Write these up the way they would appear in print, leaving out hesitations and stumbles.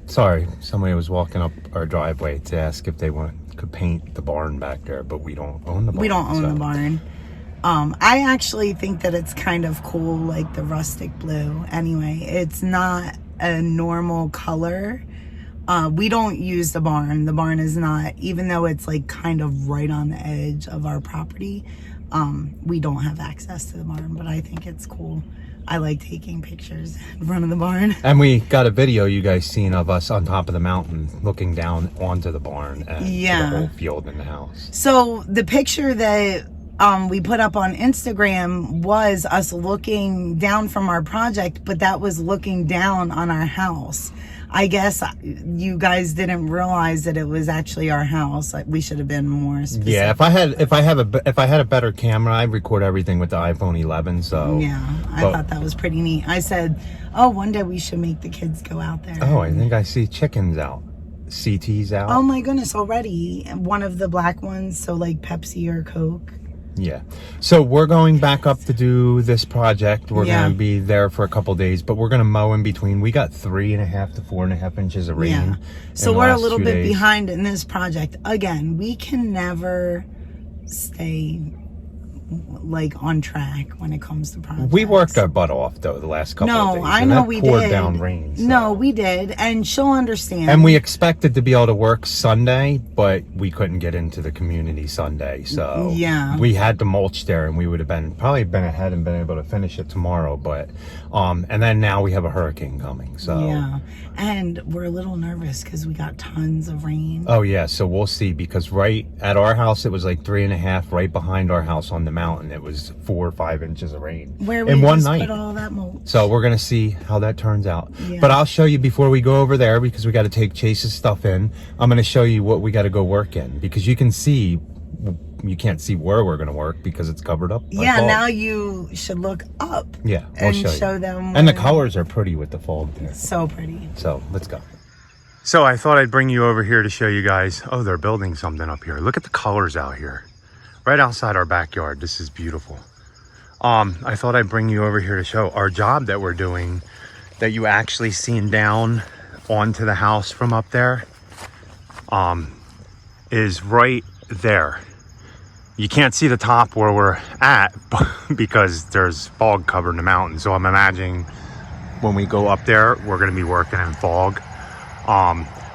Sorry, somebody was walking up our driveway to ask if they could paint the barn back there, but we don't own the barn. We don't own the barn. I actually think that it's kind of cool, like the rustic blue. Anyway, it's not a normal color. We don't use the barn. The barn is not, even though it's like kind of right on the edge of our property, we don't have access to the barn, but I think it's cool. I like taking pictures in front of the barn. And we got a video you guys seen of us on top of the mountain looking down onto the barn and the whole field in the house. So the picture that we put up on Instagram was us looking down from our project, but that was looking down on our house. I guess you guys didn't realize that it was actually our house. Like, we should have been more specific. Yeah, if I had a better camera, I'd record everything with the iPhone 11. So yeah, I thought that was pretty neat. I said, oh, one day we should make the kids go out there. Oh, I think I see chickens out. CT's out. Oh my goodness, already. One of the black ones, so like Pepsi or Coke. Yeah. So we're going back up to do this project. We're going to be there for a couple days, but we're going to mow in between. We got 3.5 to 4.5 inches of rain. Yeah. So we're a little bit behind in this project. Again, we can never stay like on track when it comes to projects. We worked our butt off though the last couple of days. No, I know we did. Poured down rain. So. No, we did, and she'll understand. And we expected to be able to work Sunday, but we couldn't get into the community Sunday, so we had to mulch there, and we would have probably been ahead and been able to finish it tomorrow. But and then now we have a hurricane coming, so and we're a little nervous because we got tons of rain. Oh yeah, so we'll see, because right at our house it was like 3.5. Right behind our house on the mountain it was 4 or 5 inches of rain in one night. Put all that mulch. So we're gonna see how that turns out. But I'll show you before we go over there, because we got to take Chase's stuff in. I'm gonna show you what we got to go work in, because you can see, you can't see where we're gonna work because it's covered up. Yeah, now you should look up. Yeah, we'll show them. And the colors are pretty with the fog there. So pretty. So let's go. So I thought I'd bring you over here to show you guys. Oh, they're building something up here. Look at the colors out here. Right outside our backyard. This is beautiful. I thought I'd bring you over here to show our job that we're doing, that you actually seen down onto the house from up there, is right there. You can't see the top where we're at because there's fog covering the mountain. So I'm imagining when we go up there, we're going to be working in fog.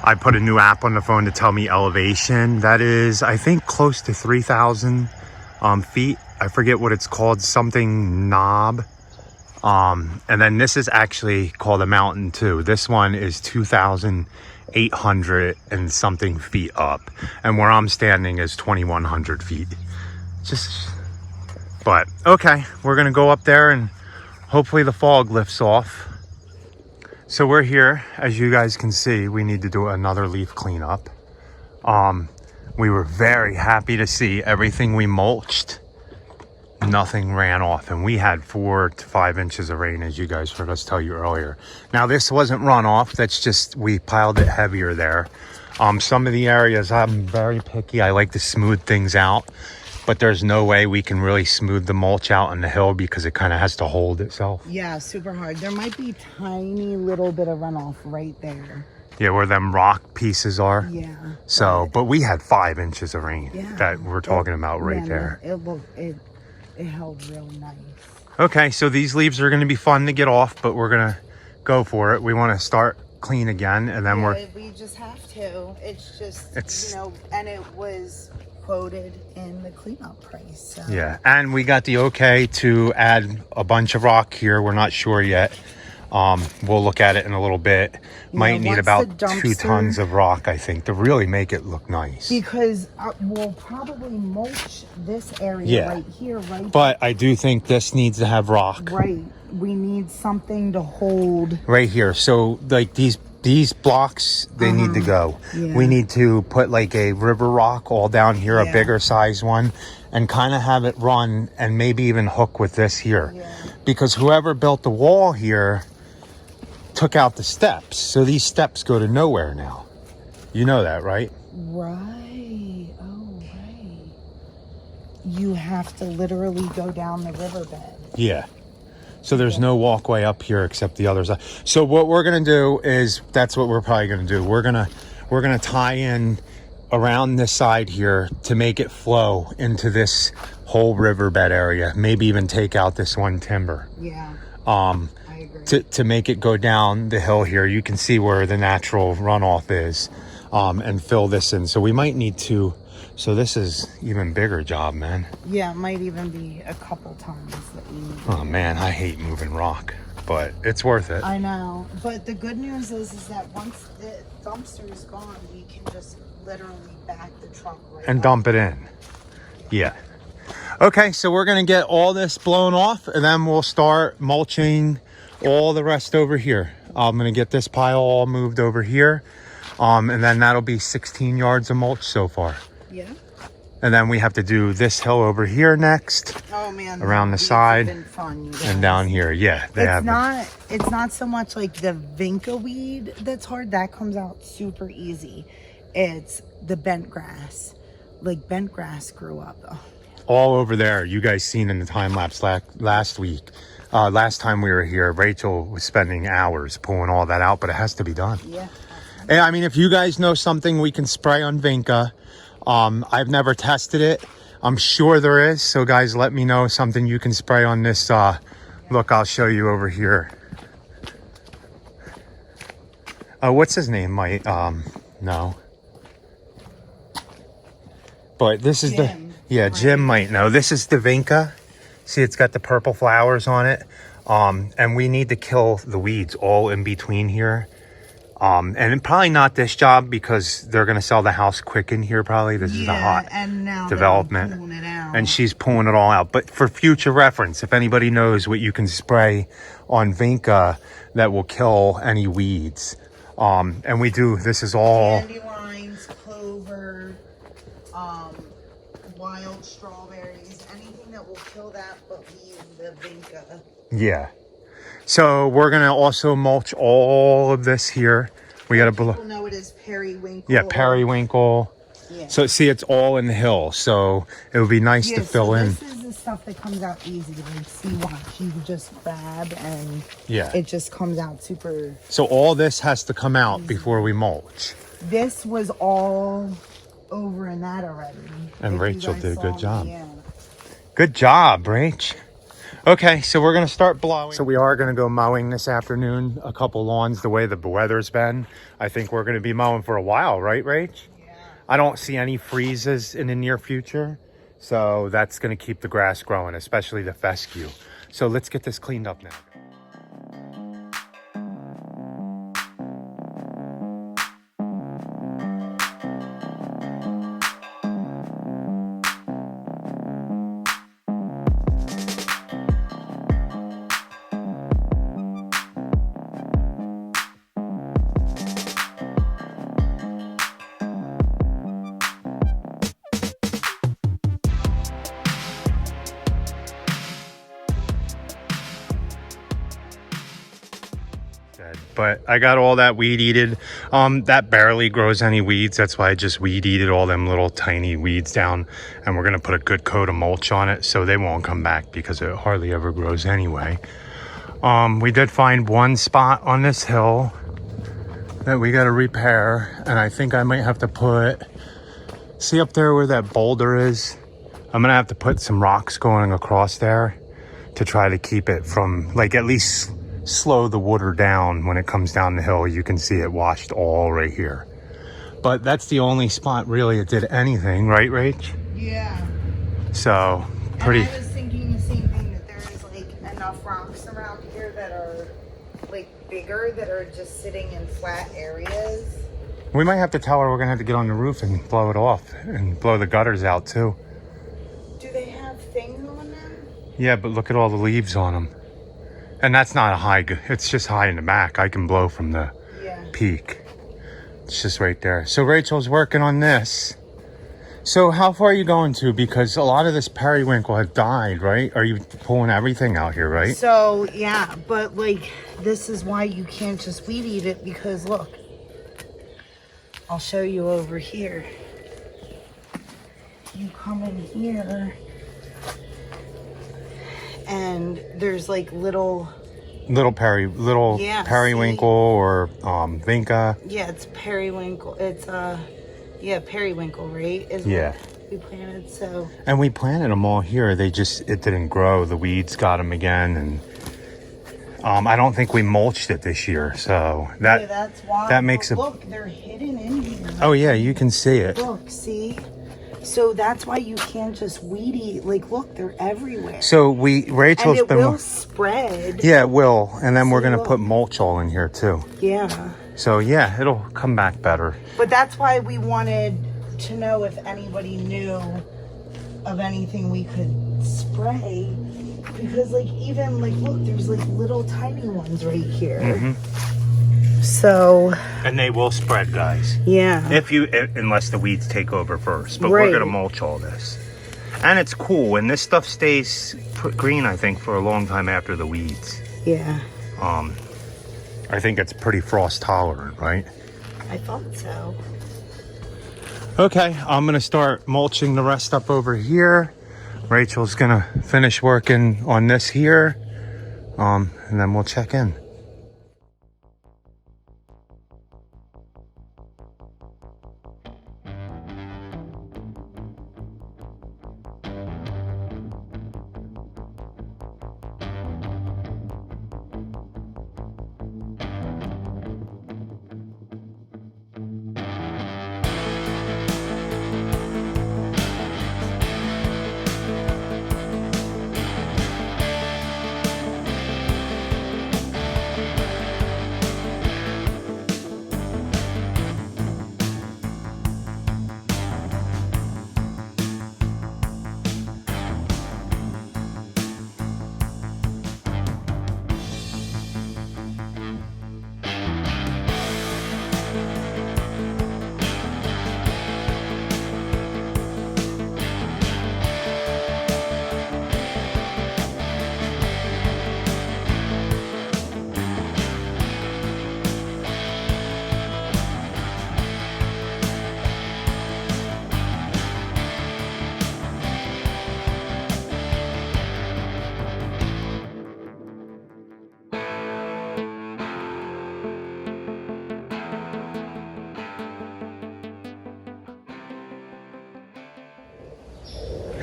I put a new app on the phone to tell me elevation. That is, I think, close to 3,000 feet. I forget what it's called, something knob. And then this is actually called a mountain too. This one is 2,800 and something feet up. And where I'm standing is 2,100 feet. But okay, we're gonna go up there and hopefully the fog lifts off. So we're here, as you guys can see. We need to do another leaf cleanup. We were very happy to see everything we mulched, nothing ran off, and we had 4 to 5 inches of rain, as you guys heard us tell you earlier. Now this wasn't runoff, that's just we piled it heavier there. Some of the areas, I'm very picky, I like to smooth things out, but there's no way we can really smooth the mulch out on the hill because it kind of has to hold itself. Yeah, super hard. There might be tiny little bit of runoff right there. Yeah, where them rock pieces are. Yeah. So, but we had 5 inches of rain that we're talking about right there. It held real nice. Okay, so these leaves are going to be fun to get off, but we're going to go for it. We want to start clean again, and then we just have to. It's just, you know, and it was quoted in the cleanup price. So. Yeah, and we got the okay to add a bunch of rock here. We're not sure yet. We'll look at it in a little bit. Might need about 2 tons of rock, I think, to really make it look nice. Because we'll probably mulch this area right here, right? But I do think this needs to have rock. Right. We need something to hold. Right here. So, like, these blocks, they need to go. Yeah. We need to put like a river rock all down here, a bigger size one, and kind of have it run and maybe even hook with this here. Yeah. Because whoever built the wall here took out the steps. So these steps go to nowhere now. You know that, right? Right. Oh, right. You have to literally go down the riverbed. Yeah. So there's no walkway up here except the other side. So what we're gonna do is, that's what we're probably gonna do. We're gonna tie in around this side here to make it flow into this whole riverbed area. Maybe even take out this one timber. Yeah. I agree. To make it go down the hill here. You can see where the natural runoff is, and fill this in. So we might need to. So this is even bigger job, man. Yeah, it might even be a couple times that we need. Oh man, I hate moving rock, but it's worth it. I know, but the good news is that once the dumpster is gone, we can just literally back the truck right And up. dump it in. Yeah. Okay, so we're gonna get all this blown off, and then we'll start mulching all the rest over here. I'm gonna get this pile all moved over here, and then that'll be 16 yards of mulch so far. Yeah. And then we have to do this hill over here next. Oh man. Around the these side have been fun, you guys. and down here. Yeah, they have. It's not so much like the vinca weed that's hard. That comes out super easy. It's the bent grass. Like bent grass grew up. Oh, all over there. You guys seen in the time lapse last week. Last time we were here, Rachel was spending hours pulling all that out, but it has to be done. yeah. And I mean, if you guys know something we can spray on vinca, I've never tested it. I'm sure there is. So guys, let me know something you can spray on this. Look, I'll show you over here. What's his name? No. But this is Jim. Jim might know. This is the vinca. See, it's got the purple flowers on it. And we need to kill the weeds all in between here. And probably not this job because they're going to sell the house quick in here probably. This is the hot and now development. pulling it out. And she's pulling it all out. But for future reference, if anybody knows what you can spray on vinca that will kill any weeds. And we do, this is all... Dandelions, clover, wild strawberries, anything that will kill that but leave the vinca. Yeah. So we're going to also mulch all of this here. We got to People know it is periwinkle. Yeah, periwinkle. Yeah. So see, it's all in the hill. So it would be nice to fill in. This is the stuff that comes out easy. Like, see, watch, you just grab and Yeah. it just comes out super. So all this has to come out before we mulch. This was all over in that already. And If you Rachel guys did a good saw job. me, yeah. Good job, Rach. Okay, so we're going to start blowing. So we are going to go mowing this afternoon, a couple lawns the way the weather's been. I think we're going to be mowing for a while, right, Rach? Yeah. I don't see any freezes in the near future. So that's going to keep the grass growing, especially the fescue. So let's get this cleaned up now. But I got all that weed eated. That barely grows any weeds. That's why I just weed eated all them little tiny weeds down. And we're going to put a good coat of mulch on it so they won't come back because it hardly ever grows anyway. We did find one spot on this hill that we got to repair. And I think I might have to put, see up there where that boulder is? I'm going to have to put some rocks going across there to try to keep it from, like, at least slow the water down when it comes down the hill. You can see it washed all right here. But that's the only spot really it did anything, right, Rach? Yeah. So, pretty... And I was thinking the same thing, that there is like enough rocks around here that are like bigger, that are just sitting in flat areas. We might have to tell her we're going to have to get on the roof and blow it off and blow the gutters out too. Do they have things on them? Yeah, but look at all the leaves on them. And that's not a high, it's just high in the back. I can blow from the peak. It's just right there. So Rachel's working on this. So how far are you going to? Because a lot of this periwinkle had died, right? Are you pulling everything out here, right? So, yeah, but like, this is why you can't just weed eat it, because look, I'll show you over here. You come in here and there's like little little periwinkle or vinca. Yeah, it's periwinkle. It's yeah, periwinkle, right? Is Yeah. what we planted. So. And we planted them all here. It didn't grow. The weeds got them again, and I don't think we mulched it this year. So that's why. That makes it. Look, they're hidden in here. Oh yeah, you can see it. Look, see. So that's why you can't just weed eat. Like, look, they're everywhere. So Rachel's and it will spread. Yeah, it will. And then we're going to put mulch all in here too. Yeah. So yeah, it'll come back better. But that's why we wanted to know if anybody knew of anything we could spray. Because like, even like, look, there's like little tiny ones right here. Mm-hmm. So. And they will spread, guys. Yeah. Unless the weeds take over first. But we're going to mulch all this. And it's cool. And this stuff stays green, I think, for a long time after the weeds. Yeah. I think it's pretty frost tolerant, right? I thought so. Okay, I'm going to start mulching the rest up over here. Rachel's going to finish working on this here. And then we'll check in.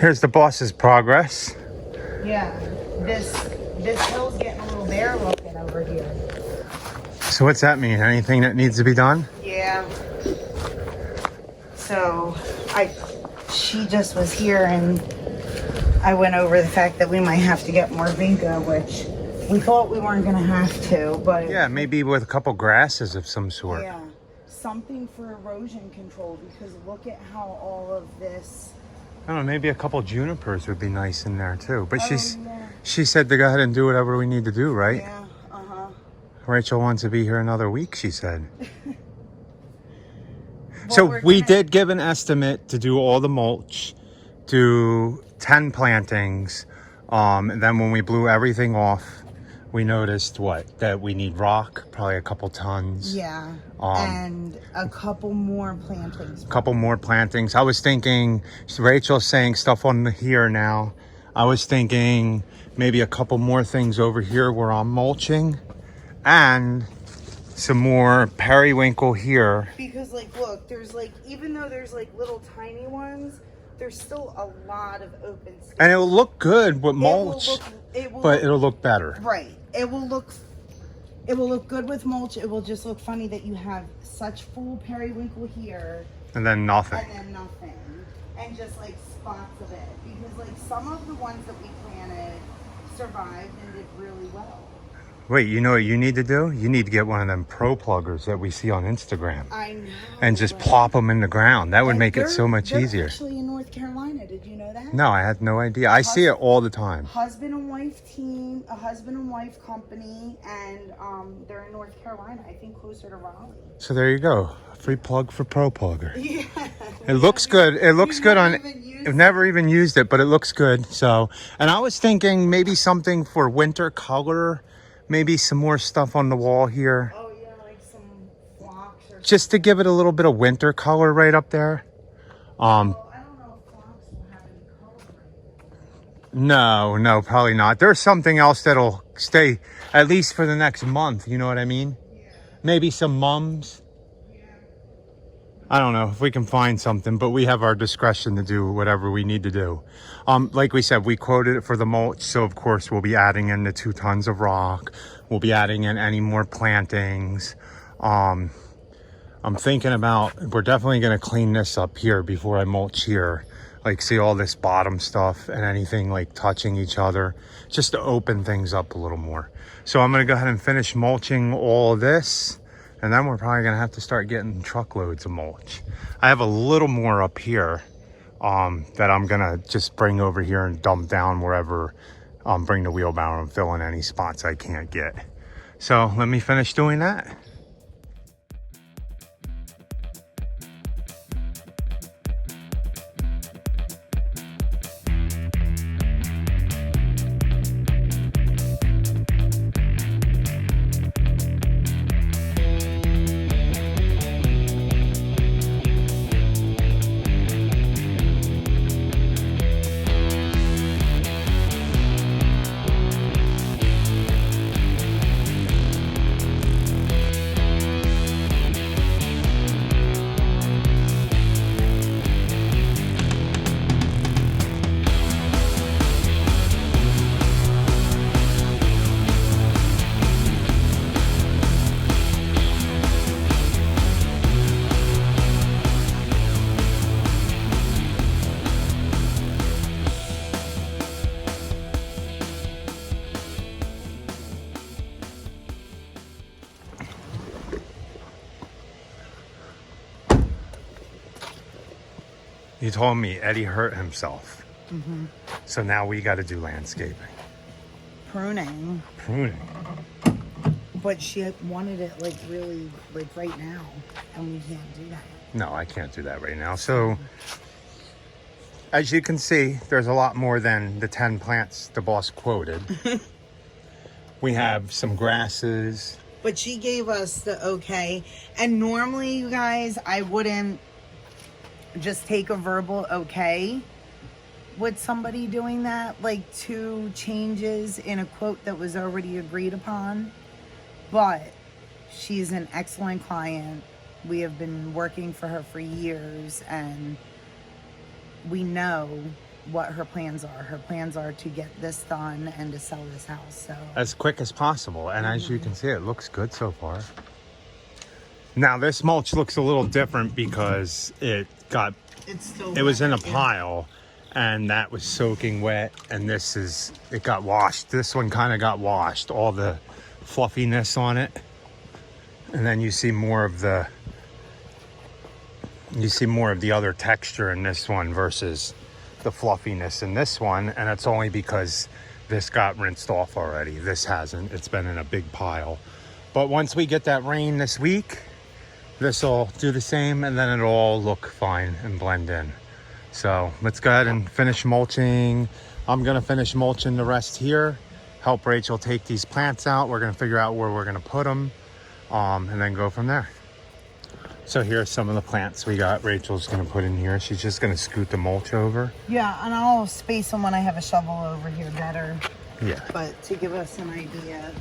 Here's the boss's progress. Yeah, this hill's getting a little bare looking over here. So what's that mean? Anything that needs to be done? Yeah. So she just was here and I went over the fact that we might have to get more vinca, which we thought we weren't gonna have to, but yeah, maybe with a couple grasses of some sort. Yeah, something for erosion control, because look at how all of this. I don't know, maybe a couple junipers would be nice in there too. But she said to go ahead and do whatever we need to do, right? Yeah, Rachel wants to be here another week, she said. So we did give an estimate to do all the mulch, do 10 plantings. And then when we blew everything off, we noticed that we need rock, probably a couple tons. Yeah, and a couple more plantings. Couple more plantings. I was thinking, Rachel's saying stuff on here now. I was thinking maybe a couple more things over here where I'm mulching, and some more periwinkle here. Because like, look, there's like, even though there's like little tiny ones, there's still a lot of open space. And it will look good with mulch, but it'll look better. Right. It will look good with mulch. It will just look funny that you have such full periwinkle here. And then nothing. And just like spots of it. Because like some of the ones that we planted survived and did really well. Wait, you know what you need to do? You need to get one of them pro pluggers that we see on Instagram. I know. And just plop them in the ground. That would make it so much easier. Actually in North Carolina, did you know that? No, I had no idea. I see it all the time. Husband and wife team, a husband and wife company, and they're in North Carolina, I think closer to Raleigh. So there you go. A free plug for Pro Plugger. Yeah. It looks good. It looks good on... I've never even used it, but it looks good. So, and I was thinking maybe something for winter color. Maybe some more stuff on the wall here. Oh yeah, like some flocks or just to give it a little bit of winter color right up there. Well, I don't know if flocks will have any color. No, probably not. There's something else that'll stay at least for the next month. You know what I mean? Maybe some mums. I don't know if we can find something, but we have our discretion to do whatever we need to do. Like we said, we quoted it for the mulch. So of course we'll be adding in the 2 tons of rock. We'll be adding in any more plantings. I'm thinking about, we're definitely going to clean this up here before I mulch here. Like see all this bottom stuff and anything like touching each other, just to open things up a little more. So I'm going to go ahead and finish mulching all of this. And then we're probably going to have to start getting truckloads of mulch. I have a little more up here that I'm going to just bring over here and dump down wherever, bring the wheelbarrow and fill in any spots I can't get. So let me finish doing that. You told me Eddie hurt himself. Mm-hmm. So now we got to do landscaping. Pruning. But she wanted it like really like right now, and we can't do that. No, I can't do that right now. So as you can see, there's a lot more than the 10 plants the boss quoted. We have some grasses. But she gave us the okay. And normally, you guys, I wouldn't just take a verbal okay with somebody doing that, like 2 changes in a quote that was already agreed upon. But she's an excellent client. We have been working for her for years, and we know what her plans are. Her plans are to get this done and to sell this house. So as quick as possible. And as you can see, it looks good so far. Now this mulch looks a little different because it was in a pile and that was soaking wet, and it got washed. This one kind of got washed, all the fluffiness on it. And then you see more of the other texture in this one versus the fluffiness in this one. And it's only because this got rinsed off already. This hasn't. It's been in a big pile. But once we get that rain this week, this will do the same, and then it'll all look fine and blend in. So let's go ahead and finish mulching. I'm gonna finish mulching the rest here, help Rachel take these plants out. We're gonna figure out where we're gonna put them, and then go from there. So here's some of the plants we got Rachel's gonna put in here. She's just gonna scoot the mulch over. Yeah, and I'll space them when I have a shovel over here better. Yeah. But to give us an idea.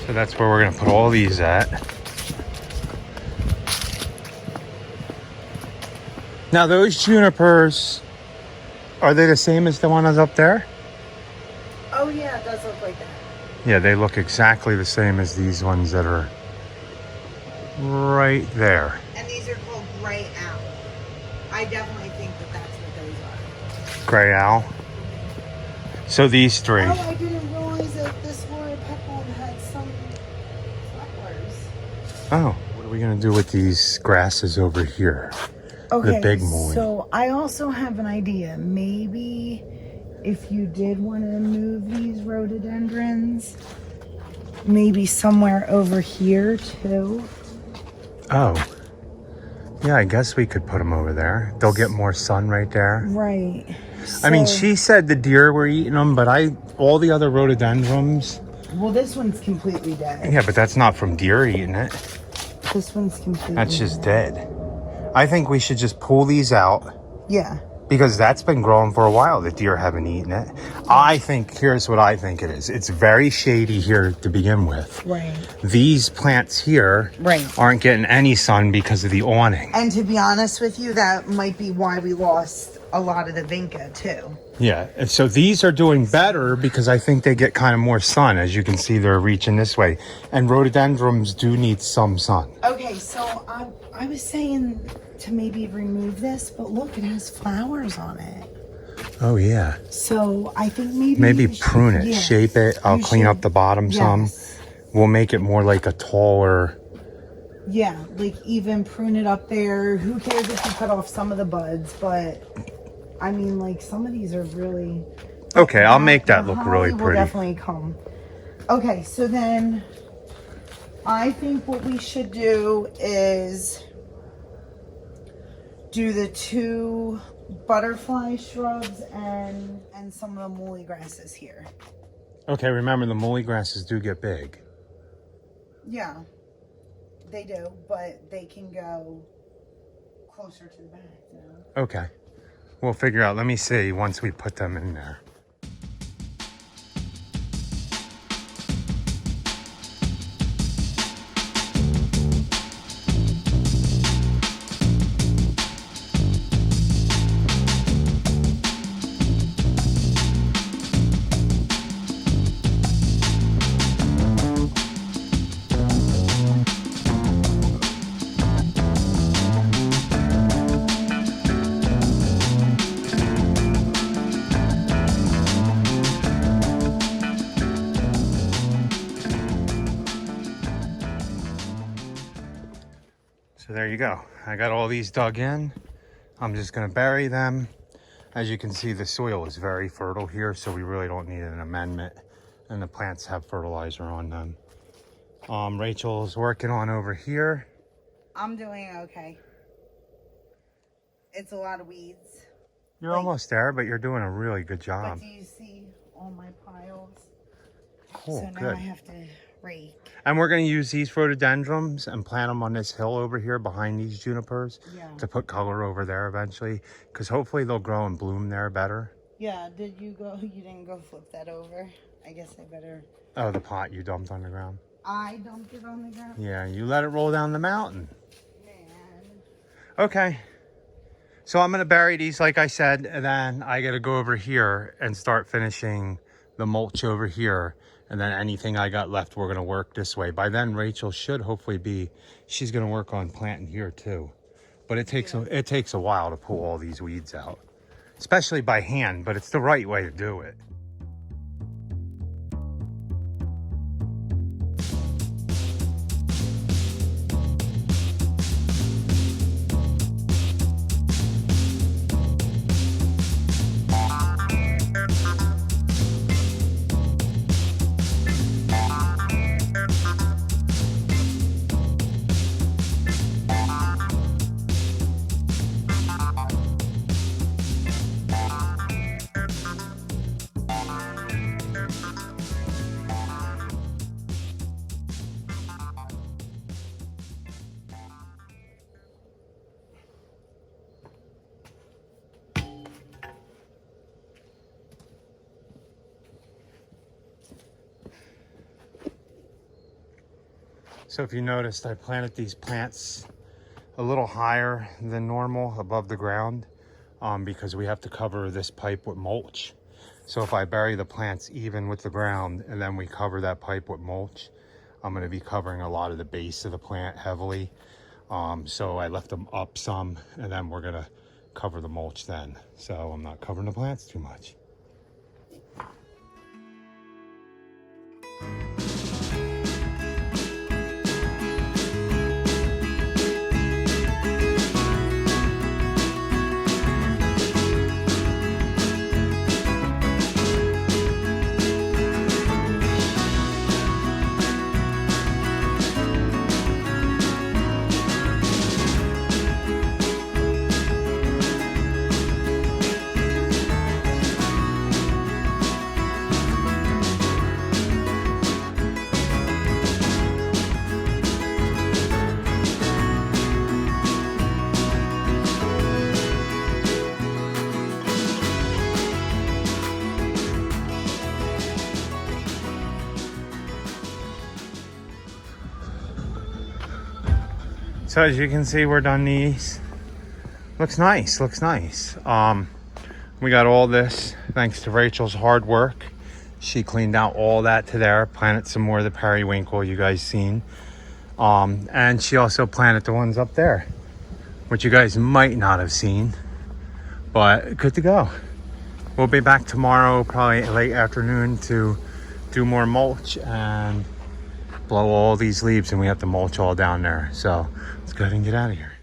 So that's where we're gonna put all these at. Now those junipers, are they the same as the one that's up there? Oh yeah, it does look like that. Yeah, they look exactly the same as these ones that are right there. And these are called gray owl. I definitely think that that's what those are. Gray owl. So these 3. Oh, I didn't realize that this Florida peplum had some flowers. Oh, what are we gonna do with these grasses over here? Okay, big mulch. so I also have an idea. Maybe if you did want to move these rhododendrons, maybe somewhere over here too. Oh, yeah, I guess we could put them over there. They'll get more sun right there. Right. I mean, So- she said the deer were eating them, but all the other rhododendrons. Well, this one's completely dead. Yeah, but that's not from deer eating it. This one's completely That's just dead. I think we should just pull these out. Yeah. Because that's been growing for a while. The deer haven't eaten it. I think, here's what I think it is. It's very shady here to begin with. Right. These plants here aren't getting any sun because of the awning. And to be honest with you, that might be why we lost a lot of the vinca too. Yeah, and so these are doing better because I think they get kind of more sun. As you can see, they're reaching this way. And rhododendrons do need some sun. Okay, so I was saying to maybe remove this, but look, it has flowers on it. Oh, yeah. So I think Maybe prune it, shape it. I'll clean up the bottom some. We'll make it more like a taller... Yeah, like even prune it up there. Who cares if you cut off some of the buds, but I mean, like some of these are really... Okay, I'll make that look really will pretty. definitely come. Okay, so then I think what we should do is do the 2 butterfly shrubs and some of the muley grasses here. Okay, remember the muley grasses do get big. Yeah, they do, but they can go closer to the back, you know? Okay. We'll figure out. Let me see once we put them in there. So there you go. I got all these dug in. I'm just going to bury them. As you can see, the soil is very fertile here, so we really don't need an amendment. And the plants have fertilizer on them. Rachel's working on over here. I'm doing okay. It's a lot of weeds. You're almost there, but you're doing a really good job. But do you see all my piles? Cool, So now good. I have to rake. And we're going to use these rhododendrons and plant them on this hill over here behind these junipers to put color over there eventually, because hopefully they'll grow and bloom there better. Yeah, you didn't go flip that over. I guess I better. Oh, the pot you dumped on the ground. I dumped it on the ground. Yeah, you let it roll down the mountain. Man. Okay. So I'm going to bury these, like I said, and then I got to go over here and start finishing the mulch over here. And then anything I got left, we're going to work this way. By then, Rachel should hopefully she's going to work on planting here too. But it takes a while to pull all these weeds out, especially by hand, but it's the right way to do it. So if you noticed, I planted these plants a little higher than normal above the ground because we have to cover this pipe with mulch. So if I bury the plants even with the ground and then we cover that pipe with mulch, I'm going to be covering a lot of the base of the plant heavily. So I left them up some and then we're going to cover the mulch then. So I'm not covering the plants too much. So as you can see, we're done these. Looks nice, looks nice. We got all this thanks to Rachel's hard work. She cleaned out all that to there, planted some more of the periwinkle you guys seen. And she also planted the ones up there, which you guys might not have seen, but good to go. We'll be back tomorrow, probably late afternoon, to do more mulch and blow all these leaves, and we have to mulch all down there. So let's go ahead and get out of here.